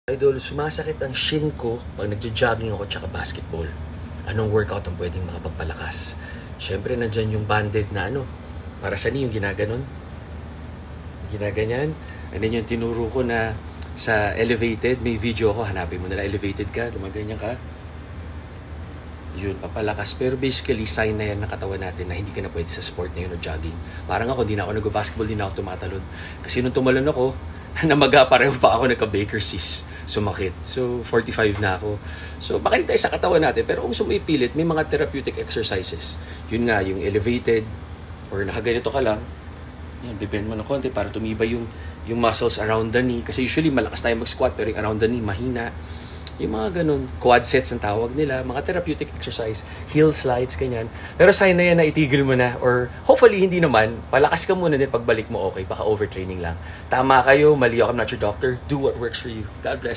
Idol, sumasakit ang shin ko pag nagja-jogging ako tsaka basketball. Anong workout ang pwedeng makapagpalakas? Siyempre, nandyan yung banded na para sa yung ginaganon. Ginaganyan. And then yung tinuro ko na sa elevated, may video ako, hanapin mo nila, elevated ka, gumaganyan ka. Yun, papalakas. Pero basically, sign na yan ng katawan natin na hindi ka na pwede sa sport na yun o jogging. Parang ako, hindi na ako nag-basketball, hindi na ako tumatalon. Kasi nung tumalon ako, namaga pareho pa ako, nagka-Baker cyst, sumakit. So, 45 na ako. So, makinig tayo sa katawan natin. Pero kung gusto mo ipilit, may mga therapeutic exercises. Yun nga, yung elevated, or nakaganito ka lang, yan, bibend mo ng konti para tumibay yung muscles around the knee. Kasi usually, malakas tayo mag-squat, pero yung around the knee, mahina. Yung mga ganun, quad sets ang tawag nila, mga therapeutic exercise, heel slides, kanyan. Pero sign na yan na itigil mo na, or hopefully hindi naman, palakas ka muna din pagbalik mo, okay, baka overtraining lang. Tama kayo, mali ako, I'm not your doctor, do what works for you. God bless.